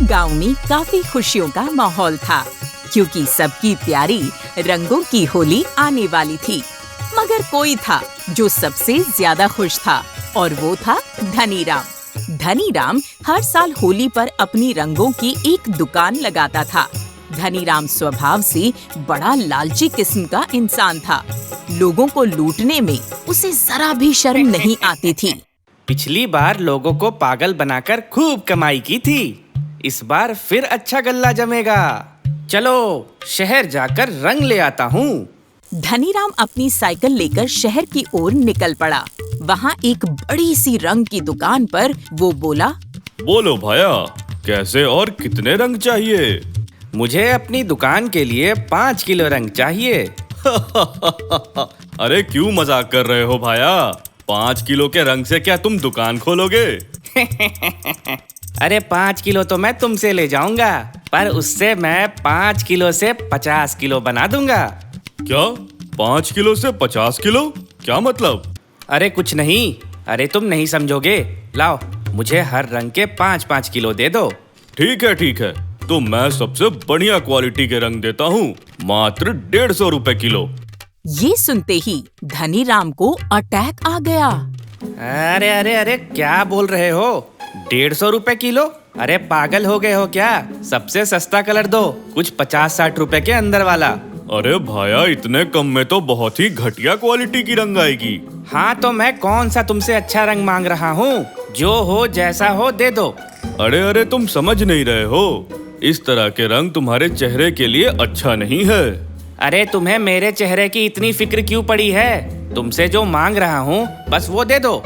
गांव में काफी खुशियों का माहौल था, क्योंकि सबकी प्यारी रंगों की होली आने वाली थी। मगर कोई था जो सबसे ज्यादा खुश था, और वो था धनीराम। धनीराम हर साल होली पर अपनी रंगों की एक दुकान लगाता था। धनीराम स्वभाव से बड़ा लालची किस्म का इंसान था। लोगों को लूटने में उसे जरा भी शर्म नहीं आती थी। पिछली बार लोगों को पागल बनाकर खूब कमाई की थी। इस बार फिर अच्छा गल्ला जमेगा। चलो शहर जाकर रंग ले आता हूँ। धनीराम अपनी साइकिल लेकर शहर की ओर निकल पड़ा। वहाँ एक बड़ी सी रंग की दुकान पर वो बोला, बोलो भाया, कैसे और कितने रंग चाहिए? मुझे अपनी दुकान के लिए 5 किलो रंग चाहिए। अरे क्यों मजाक कर रहे हो भाया? 5 किलो के रंग से क्या तुम दुकान खोलोगे? अरे 5 किलो तो मैं तुमसे ले जाऊंगा, पर उससे मैं 5 किलो से 50 किलो बना दूंगा। क्या 5 किलो से 50 किलो? क्या मतलब? अरे कुछ नहीं। अरे तुम नहीं समझोगे। लाओ, मुझे हर रंग के 5-5 किलो दे दो। ठीक है, तो मैं सबसे बढ़िया क्वालिटी के रंग देता हूँ, मात्र 150 रुपए किलो। ये सुनते ही धनीराम को अटैक आ गया। अरे क्या बोल रहे हो? 150 रुपए किलो? अरे पागल हो गए हो क्या? सबसे सस्ता कलर दो, कुछ 50-60 रुपए के अंदर वाला। अरे भाया, इतने कम में तो बहुत ही घटिया क्वालिटी की रंग आएगी। हाँ तो मैं कौन सा तुमसे अच्छा रंग मांग रहा हूँ? जो हो जैसा हो दे दो। अरे तुम समझ नहीं रहे हो। इस तरह के रंग तुम्हारे चेहरे के लिए अच्छा नहीं है। अरे तुम्हें मेरे चेहरे की इतनी फिक्र क्यों पड़ी है? तुमसे जो मांग रहा हूँ बस वो दे दो।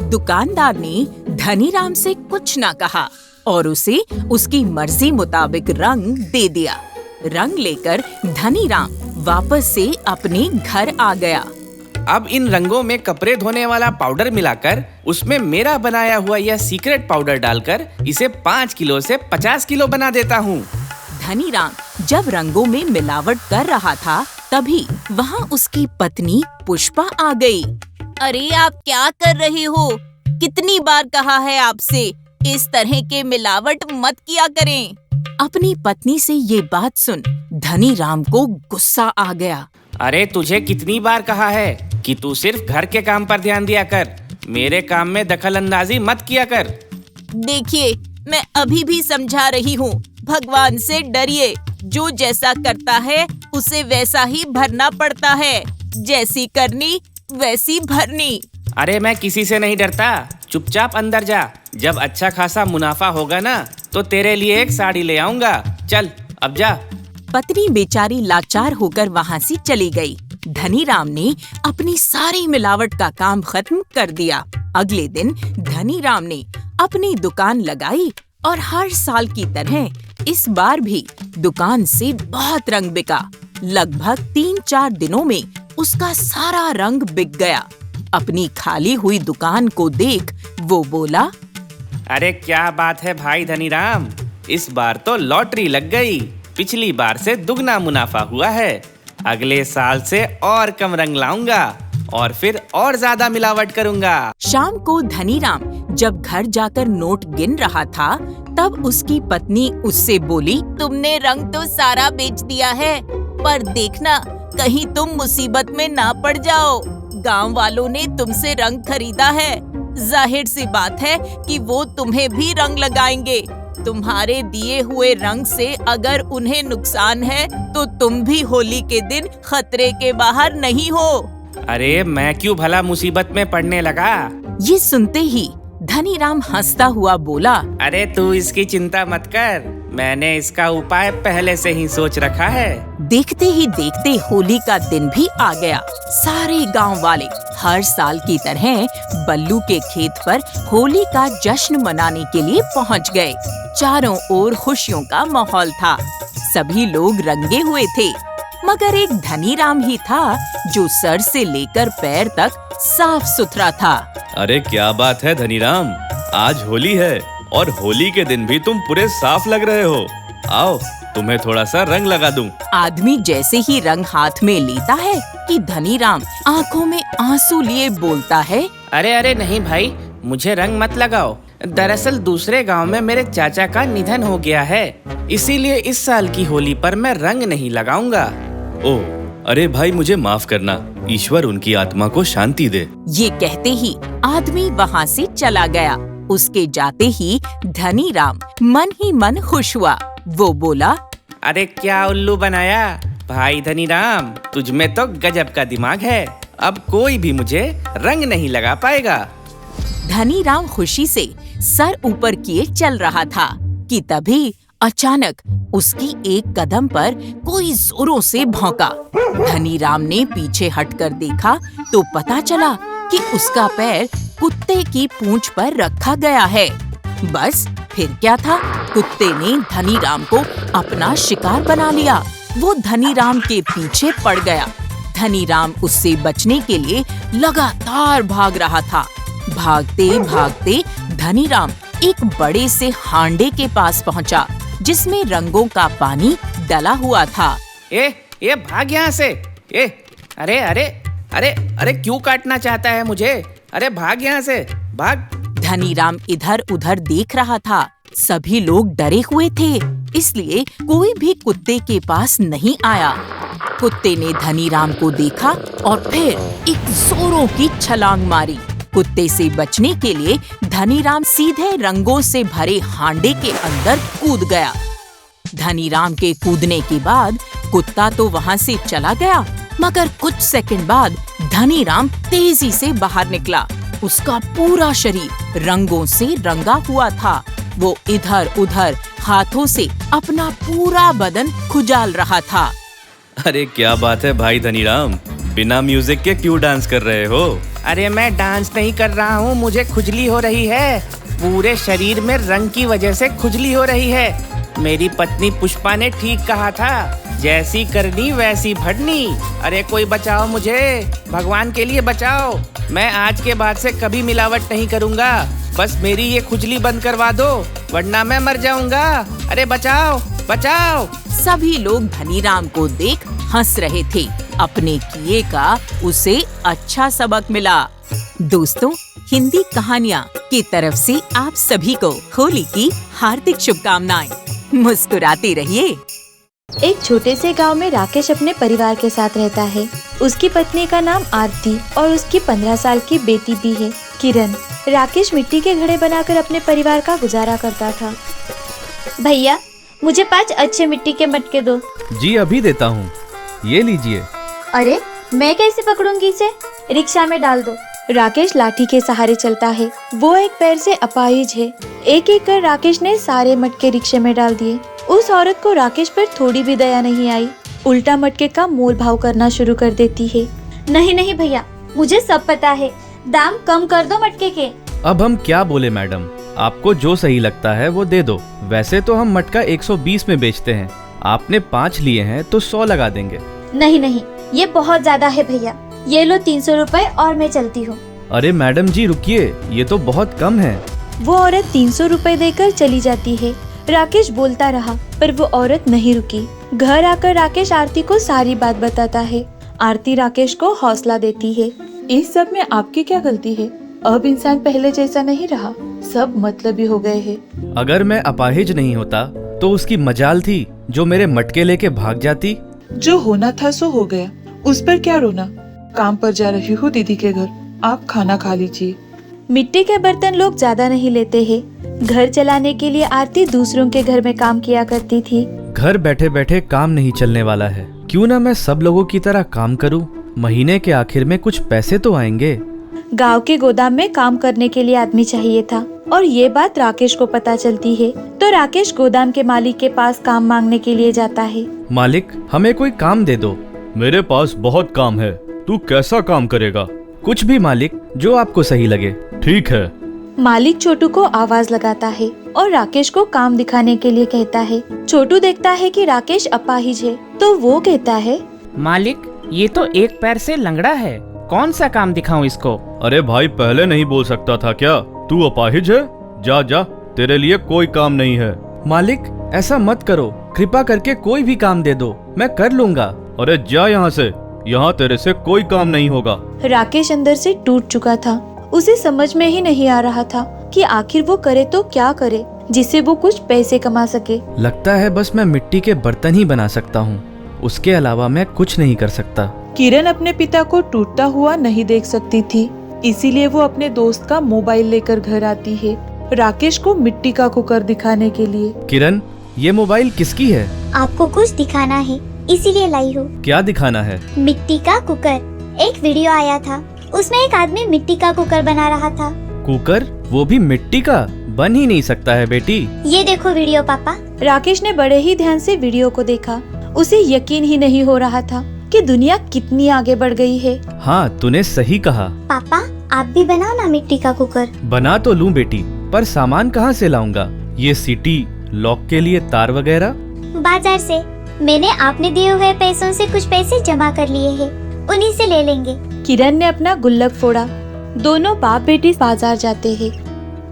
दुकानदार ने धनीराम से कुछ ना कहा और उसे उसकी मर्जी मुताबिक रंग दे दिया। रंग लेकर धनीराम वापस से अपने घर आ गया। अब इन रंगों में कपड़े धोने वाला पाउडर मिलाकर उसमें मेरा बनाया हुआ यह सीक्रेट पाउडर डालकर इसे 5 किलो से 50 किलो बना देता हूँ। धनीराम जब रंगों में मिलावट कर रहा था, तभी वहाँ उसकी पत्नी पुष्पा आ गई। अरे आप क्या कर रहे हो? कितनी बार कहा है आपसे, इस तरह के मिलावट मत किया करें। अपनी पत्नी से ये बात सुन धनीराम को गुस्सा आ गया। अरे तुझे कितनी बार कहा है कि तू सिर्फ घर के काम पर ध्यान दिया कर, मेरे काम में दखल अंदाजी मत किया कर। देखिए, मैं अभी भी समझा रही हूँ, भगवान से डरिए। जो जैसा करता है उसे वैसा ही भरना पड़ता है। जैसी करनी वैसी भरनी। अरे मैं किसी से नहीं डरता, चुपचाप अंदर जा। जब अच्छा खासा मुनाफा होगा ना तो तेरे लिए एक साड़ी ले आऊंगा। चल अब जा। पत्नी बेचारी लाचार होकर वहाँ से चली गई। धनीराम ने अपनी सारी मिलावट का काम खत्म कर दिया। अगले दिन धनीराम ने अपनी दुकान लगाई और हर साल की तरह इस बार भी दुकान से बहुत रंग बिका। लगभग 3-4 दिनों में उसका सारा रंग बिक गया। अपनी खाली हुई दुकान को देख वो बोला, अरे क्या बात है भाई धनीराम, इस बार तो लॉटरी लग गई। पिछली बार से दुगना मुनाफा हुआ है। अगले साल से और कम रंग लाऊंगा और फिर और ज्यादा मिलावट करूंगा। शाम को धनीराम जब घर जाकर नोट गिन रहा था, तब उसकी पत्नी उससे बोली, तुमने रंग तो सारा बेच दिया है, पर देखना कहीं तुम मुसीबत में ना पड़ जाओ। गांव वालों ने तुमसे रंग खरीदा है, जाहिर सी बात है कि वो तुम्हें भी रंग लगाएंगे। तुम्हारे दिए हुए रंग से अगर उन्हें नुकसान है तो तुम भी होली के दिन खतरे के बाहर नहीं हो। अरे मैं क्यों भला मुसीबत में पड़ने लगा? ये सुनते ही धनीराम हंसता हुआ बोला, अरे तू इसकी चिंता मत कर, मैंने इसका उपाय पहले से ही सोच रखा है। देखते ही देखते होली का दिन भी आ गया। सारे गांव वाले हर साल की तरह बल्लू के खेत पर होली का जश्न मनाने के लिए पहुंच गए। चारों ओर खुशियों का माहौल था। सभी लोग रंगे हुए थे, मगर एक धनीराम ही था जो सर से लेकर पैर तक साफ सुथरा था। अरे क्या बात है धनीराम, आज होली है और होली के दिन भी तुम पूरे साफ लग रहे हो। आओ तुम्हें थोड़ा सा रंग लगा दूं। आदमी जैसे ही रंग हाथ में लेता है कि धनीराम आंखों में आंसू लिए बोलता है, अरे नहीं भाई, मुझे रंग मत लगाओ। दरअसल दूसरे गांव में मेरे चाचा का निधन हो गया है, इसीलिए इस साल की होली पर मैं रंग नहीं लगाऊंगा। ओह, अरे भाई मुझे माफ करना, ईश्वर उनकी आत्मा को शांति दे। ये कहते ही आदमी वहाँ से चला गया। उसके जाते ही धनी राम मन ही मन खुश हुआ। वो बोला, अरे क्या उल्लू बनाया भाई धनी राम, तुझ में तो गजब का दिमाग है। अब कोई भी मुझे रंग नहीं लगा पाएगा। धनी राम खुशी से सर ऊपर किए चल रहा था कि तभी अचानक उसकी एक कदम पर कोई जोरों से भौंका। धनी राम ने पीछे हटकर देखा तो पता चला कि उसका पैर कुत्ते की पूंछ पर रखा गया है। बस फिर क्या था, कुत्ते ने धनी राम को अपना शिकार बना लिया। वो धनी राम के पीछे पड़ गया। धनी राम उससे बचने के लिए लगातार भाग रहा था। भागते भागते धनी राम एक बड़े से हांडे के पास पहुंचा, जिसमें रंगों का पानी डला हुआ था। ये भाग यहाँ से। अरे अरे अरे अरे क्यों काटना चाहता है मुझे? अरे भाग यहाँ से, भाग। धनी राम इधर उधर देख रहा था। सभी लोग डरे हुए थे, इसलिए कोई भी कुत्ते के पास नहीं आया। कुत्ते ने धनी राम को देखा और फिर एक जोरों की छलांग मारी। कुत्ते से बचने के लिए धनी राम सीधे रंगों से भरे हांडे के अंदर कूद गया। धनी राम के कूदने के बाद कुत्ता तो वहाँ से चला गया, मगर कुछ सेकंड बाद धनी राम तेजी से बाहर निकला। उसका पूरा शरीर रंगों से रंगा हुआ था। वो इधर उधर हाथों से अपना पूरा बदन खुजाल रहा था। अरे क्या बात है भाई धनी राम, बिना म्यूजिक के क्यों डांस कर रहे हो? अरे मैं डांस नहीं कर रहा हूँ, मुझे खुजली हो रही है। पूरे शरीर में रंग की वजह से खुजली हो रही है। मेरी पत्नी पुष्पा ने ठीक कहा था, जैसी करनी वैसी भरनी। अरे कोई बचाओ मुझे, भगवान के लिए बचाओ। मैं आज के बाद से कभी मिलावट नहीं करूँगा। बस मेरी ये खुजली बंद करवा दो, वरना मैं मर जाऊँगा। अरे बचाओ बचाओ। सभी लोग धनी राम को देख हंस रहे थे। अपने किए का उसे अच्छा सबक मिला। दोस्तों, हिंदी कहानियाँ की तरफ से आप सभी को होली की हार्दिक शुभकामनाएं। मुस्कुराते रहिए। एक छोटे से गांव में राकेश अपने परिवार के साथ रहता है। उसकी पत्नी का नाम आरती और उसकी 15 साल की बेटी भी है, किरण। राकेश मिट्टी के घड़े बनाकर अपने परिवार का गुजारा करता था। भैया, मुझे 5 अच्छे मिट्टी के मटके दो। जी अभी देता हूँ, ये लीजिए। अरे मैं कैसे पकड़ूंगी इसे? रिक्शा में डाल दो। राकेश लाठी के सहारे चलता है। वो एक पैर से अपाहिज है। एक एक कर राकेश ने सारे मटके रिक्शे में डाल दिए। उस औरत को राकेश पर थोड़ी भी दया नहीं आई। उल्टा मटके का मोल भाव करना शुरू कर देती है। नहीं नहीं भैया, मुझे सब पता है, दाम कम कर दो मटके के। अब हम क्या बोले मैडम, आपको जो सही लगता है वो दे दो। वैसे तो हम मटका 120 में बेचते हैं, आपने 5 लिए हैं तो 100 लगा देंगे। नहीं नहीं, ये बहुत ज्यादा है भैया। ये लो 300 रुपए और मैं चलती हूँ। अरे मैडम जी रुकिए, ये तो बहुत कम है। वो औरत 300 रुपए देकर चली जाती है। राकेश बोलता रहा पर वो औरत नहीं रुकी। घर आकर राकेश आरती को सारी बात बताता है। आरती राकेश को हौसला देती है। इस सब में आपकी क्या गलती है? अब इंसान पहले जैसा नहीं रहा, सब मतलबी हो गए हैं। अगर मैं अपाहिज नहीं होता तो उसकी मजाल थी जो मेरे मटके लेके भाग जाती। जो होना था सो हो गया, उस पर क्या रोना। काम पर जा रही हूँ दीदी के घर, आप खाना खा लीजिए। मिट्टी के बर्तन लोग ज्यादा नहीं लेते हैं। घर चलाने के लिए आरती दूसरों के घर में काम किया करती थी। घर बैठे बैठे काम नहीं चलने वाला है, क्यों ना मैं सब लोगों की तरह काम करूं। महीने के आखिर में कुछ पैसे तो आएंगे। गांव के गोदाम में काम करने के लिए आदमी चाहिए था और ये बात राकेश को पता चलती है तो राकेश गोदाम के मालिक के पास काम मांगने के लिए जाता है। मालिक, हमें कोई काम दे दो। मेरे पास बहुत काम है, तू कैसा काम करेगा? कुछ भी मालिक, जो आपको सही लगे। ठीक है। मालिक छोटू को आवाज लगाता है और राकेश को काम दिखाने के लिए कहता है। छोटू देखता है कि राकेश अपाहिज है तो वो कहता है, मालिक, ये तो एक पैर से लंगड़ा है, कौन सा काम दिखाऊं इसको? अरे भाई, पहले नहीं बोल सकता था क्या? तू अपाहिज है? जा जा, तेरे लिए कोई काम नहीं है। मालिक ऐसा मत करो, कृपा करके कोई भी काम दे दो, मैं कर लूँगा। अरे जा यहाँ से, यहाँ तेरे से कोई काम नहीं होगा। राकेश अंदर से टूट चुका था। उसे समझ में ही नहीं आ रहा था कि आखिर वो करे तो क्या करे जिससे वो कुछ पैसे कमा सके। लगता है बस मैं मिट्टी के बर्तन ही बना सकता हूँ, उसके अलावा मैं कुछ नहीं कर सकता। किरण अपने पिता को टूटता हुआ नहीं देख सकती थी, इसीलिए वो अपने दोस्त का मोबाइल लेकर घर आती है राकेश को मिट्टी का कुकर दिखाने के लिए। किरण, ये मोबाइल किसकी है? आपको कुछ दिखाना है इसीलिए लाई हूँ। क्या दिखाना है? मिट्टी का कुकर। एक वीडियो आया था, उसमें एक आदमी मिट्टी का कुकर बना रहा था। कुकर? वो भी मिट्टी का? बन ही नहीं सकता है बेटी। ये देखो वीडियो पापा। राकेश ने बड़े ही ध्यान से वीडियो को देखा। उसे यकीन ही नहीं हो रहा था कि दुनिया कितनी आगे बढ़ गई है। हाँ, तूने सही कहा। पापा आप भी बनाओ ना मिट्टी का कुकर। बना तो लूं बेटी, पर सामान कहाँ से लाऊंगा? ये सीटी, लॉक के लिए तार वगैरह? बाजार से। मैंने आपने दिए हुए पैसों से कुछ पैसे जमा कर लिए हैं, उन्हीं से ले लेंगे। किरण ने अपना गुल्लक फोड़ा। दोनों बाप बेटी बाजार जाते हैं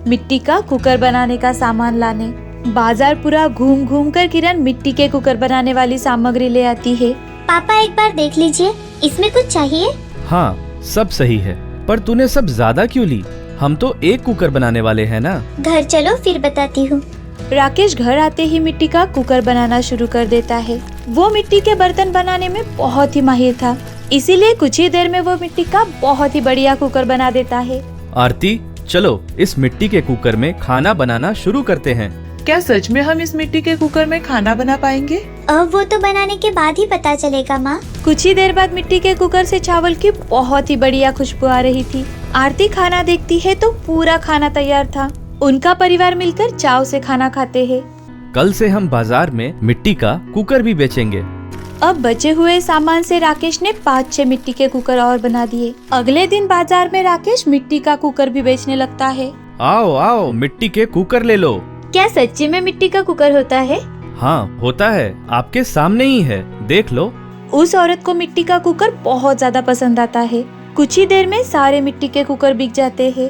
मिट्टी का कुकर बनाने का सामान लाने। बाजार पूरा घूम घूम कर किरण मिट्टी के कुकर बनाने वाली सामग्री ले आती है। पापा एक बार देख लीजिए, इसमें कुछ चाहिए? हाँ, सब सही है, पर तूने सब ज्यादा क्यों ली? हम तो एक कुकर बनाने वाले हैं ना। घर चलो फिर बताती हूँ। राकेश घर आते ही मिट्टी का कुकर बनाना शुरू कर देता है। वो मिट्टी के बर्तन बनाने में बहुत ही माहिर था, इसीलिए कुछ ही देर में वो मिट्टी का बहुत ही बढ़िया कुकर बना देता है। आरती, चलो इस मिट्टी के कुकर में खाना बनाना शुरू करते हैं। क्या सच में हम इस मिट्टी के कुकर में खाना बना पाएंगे? अब वो तो बनाने के बाद ही पता चलेगा माँ। कुछ ही देर बाद मिट्टी के कुकर से चावल की बहुत ही बढ़िया खुशबू आ रही थी। आरती खाना देखती है तो पूरा खाना तैयार था। उनका परिवार मिलकर चाव से खाना खाते हैं। कल से हम बाजार में मिट्टी का कुकर भी बेचेंगे। अब बचे हुए सामान से राकेश ने 5-6 मिट्टी के कुकर और बना दिए। अगले दिन बाजार में राकेश मिट्टी का कुकर भी बेचने लगता है। आओ आओ, मिट्टी के कुकर ले लो। क्या सच्ची में मिट्टी का कुकर होता है? हाँ, होता है, आपके सामने ही है, देख लो। उस औरत को मिट्टी का कुकर बहुत ज्यादा पसंद आता है। कुछ ही देर में सारे मिट्टी के कुकर बिक जाते हैं।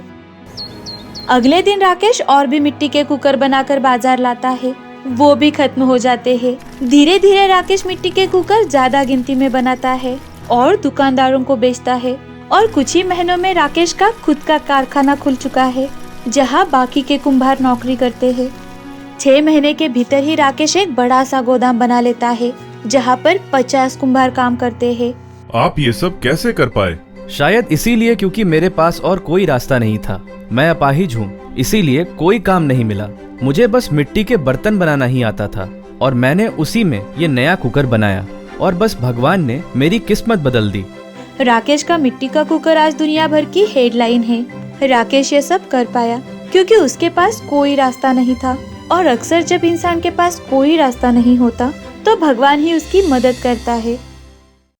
अगले दिन राकेश और भी मिट्टी के कुकर बनाकर बाजार लाता है। वो भी खत्म हो जाते हैं। धीरे धीरे राकेश मिट्टी के कुकर ज्यादा गिनती में बनाता है और दुकानदारों को बेचता है। और कुछ ही महीनों में राकेश का खुद का कारखाना खुल चुका है, जहां बाकी के कुम्हार नौकरी करते हैं। 6 महीने के भीतर ही राकेश एक बड़ा सा गोदाम बना लेता है, जहां पर 50 कुम्हार काम करते हैं। आप ये सब कैसे कर पाए? शायद इसीलिए क्योंकि मेरे पास और कोई रास्ता नहीं था। मैं अपाहिज हूँ, इसीलिए कोई काम नहीं मिला। मुझे बस मिट्टी के बर्तन बनाना ही आता था और मैंने उसी में ये नया कुकर बनाया और बस भगवान ने मेरी किस्मत बदल दी। राकेश का मिट्टी का कुकर आज दुनिया भर की हेडलाइन है। राकेश ये सब कर पाया क्योंकि उसके पास कोई रास्ता नहीं था, और अक्सर जब इंसान के पास कोई रास्ता नहीं होता तो भगवान ही उसकी मदद करता है।